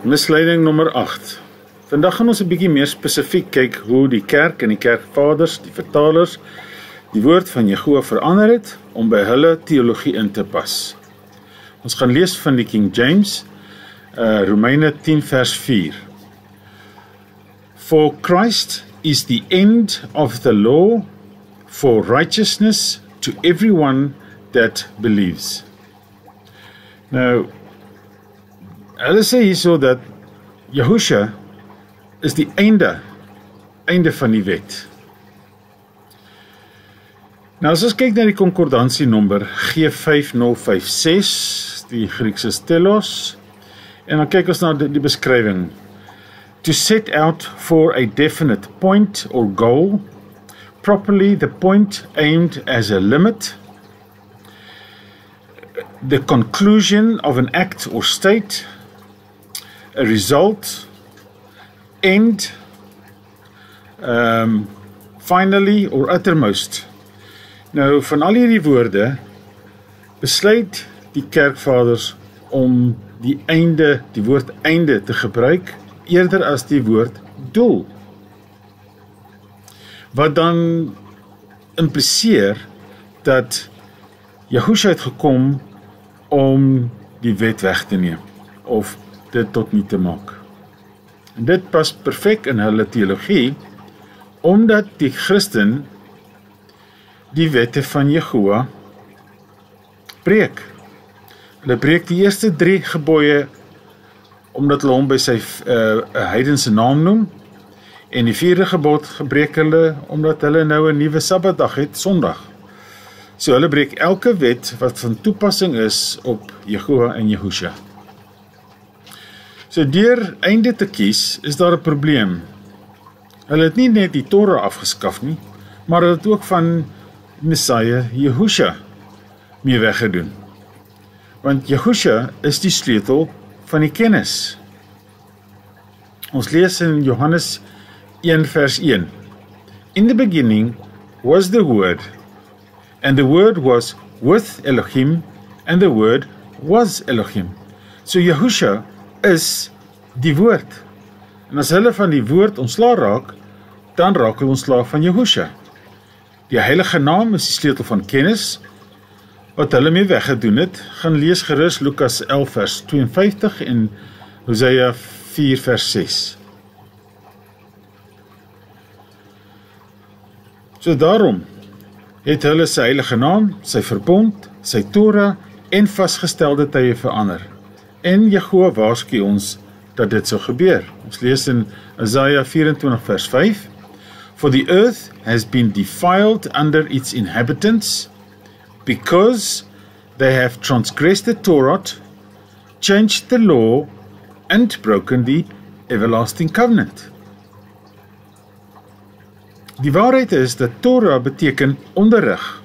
Misleiding nommer 8. Vandag gaan ons 'n bietjie meer spesifiek kyk hoe die kerk en die kerkvaders, die vertalers, die woord van Jehovah verander het om by hulle teologie in te pas. Ons gaan lees van die King James, Romeine 10 vers 4. For Christ is the end of the law for righteousness to everyone that believes. Nou, hulle sê hierso dat Yahusha is die einde van die wet. Nou as ons kyk na die konkordansie-nommer G5056, die Griekse telos, en dan kyk ons na die beskrywing. To set out for a definite point or goal, properly the point aimed as a limit, the conclusion of an act or state, a result, end, finally or uttermost. Nou, van al hierdie woorde besluit die kerkvaders om die woord einde te gebruik, eerder as die woord doel. Wat dan impliseer dat Yahusha het gekom om die wet weg te neem, of dit tot nie te maak. En dit pas perfek in hulle teologie, omdat die Christen die wette van Jehovah breek. Hulle breek die eerste 3 gebooie, omdat hulle hom by sy heidense naam noem, en die 4de gebod gebreek hulle, omdat hulle nou 'n nuwe Sabbatdag het, Sondag. So hulle breek elke wet wat van toepassing is op Jehovah en Yahusha. So deur einde te kies, is daar 'n probleem. Hulle het nie net die Torah afgeskaf nie, maar hulle het ook van Messiah Yahusha mee weggedoen. Want Yahusha is die sleutel van die kennis. Ons lees in Johannes 1 vers 1. In the beginning was the Word, and the Word was with Elohim, and the Word was Elohim. So Yahusha is die woord. En as hulle van die woord ontslae raak, dan raak hulle ontslae van Yahusha. Die heilige naam is die sleutel van kennis, wat hulle mee weggedoen het. Gaan lees gerus Lukas 11 vers 52 en Hosea 4 vers 6. So daarom het hulle sy heilige naam, sy verbond, sy Torah en vasgestelde tye verander. En Jehovah waarsku ons dat dit sou gebeur. Ons lees in Isaiah 24 vers 5. For the earth has been defiled under its inhabitants, because they have transgressed the Torah, changed the law, and broken the everlasting covenant. Die waarheid is dat Torah beteken onderrig,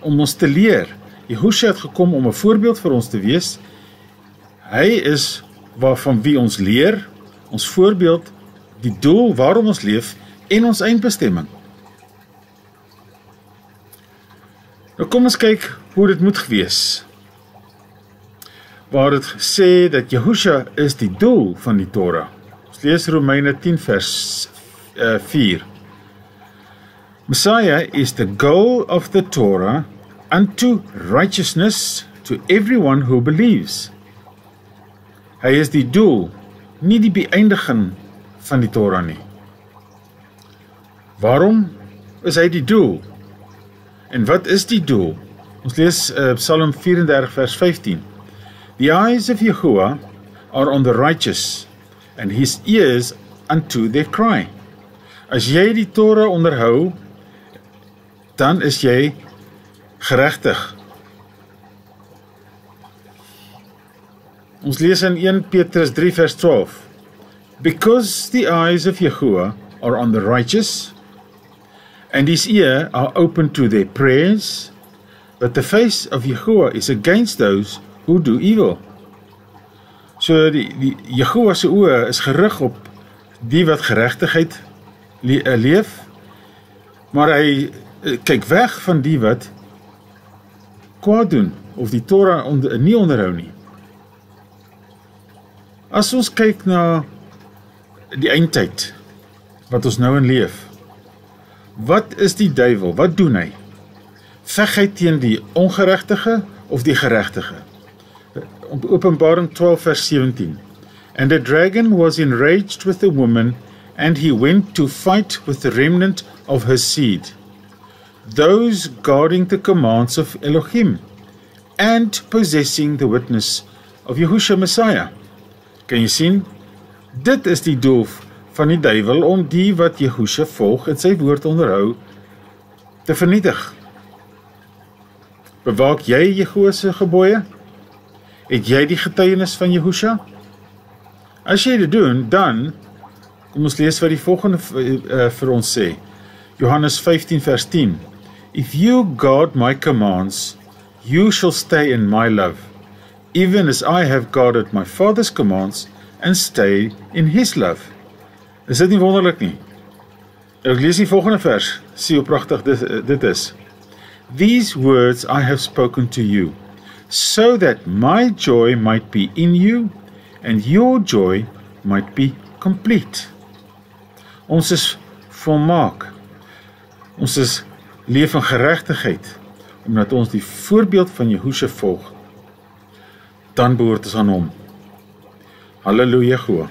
om ons te leer. Yahusha het gekom om 'n voorbeeld vir ons te wees. Hy is van wie ons leer, ons voorbeeld, die doel waarom ons leef en ons eindbestemming. Nou kom ons kyk hoe dit moet gewees. Waar dit sê dat Yahusha is die doel van die Torah. Ons lees Romeine 10 vers 4. Messiah is the goal of the Torah unto righteousness to everyone who believes. Hy is die doel, nie die beëindiging van die Torah nie. Waarom is hy die doel? En wat is die doel? Ons lees Psalm 34 vers 15. The eyes of Jehovah are on the righteous, and his ears unto their cry. As jy die Torah onderhou, dan is jy geregtig. Ons lees in 1 Petrus 3 vers 12. Because the eyes of Jehovah are on the righteous, and his ear are open to their prayers, but the face of Jehovah is against those who do evil. So die Jehovah se oë is gerig op die wat geregtigheid leef, maar hy kyk weg van die wat kwaad doen, of die Torah nie onderhou nie. As ons kyk na die eindtyd wat ons nou in leef, wat is die duiwel? Wat doen hy? Veg hy teen die ongeregtige of die geregtige? Openbaring 12 vers 17. And the dragon was enraged with the woman, and he went to fight with the remnant of her seed, those guarding the commands of Elohim, and possessing the witness of Yahushua Messiah. Kan jy sien? Dit is die doel van die duiwel, om die wat Yahushua volg en sy woord onderhou, te vernietig. Bewaak jy Jehovah se gebooie? Het jy die getuienis van Yahushua? As jy dit doen, dan, kom ons lees wat die volgende vir ons sê. Johannes 15 vers 10. If you guard my commands, you shall stay in my love, even as I have guarded my Father's commands and stay in his love. Is dit nie wonderlik nie? Ek lees die volgende vers, sê hoe pragtig dit is. These words I have spoken to you, so that my joy might be in you, and your joy might be complete. Ons is volmaak. Ons is leef in geregtigheid, omdat ons die voorbeeld van Yahushua volg. Dan behoort ons aan hom. Halleluja, Goeie.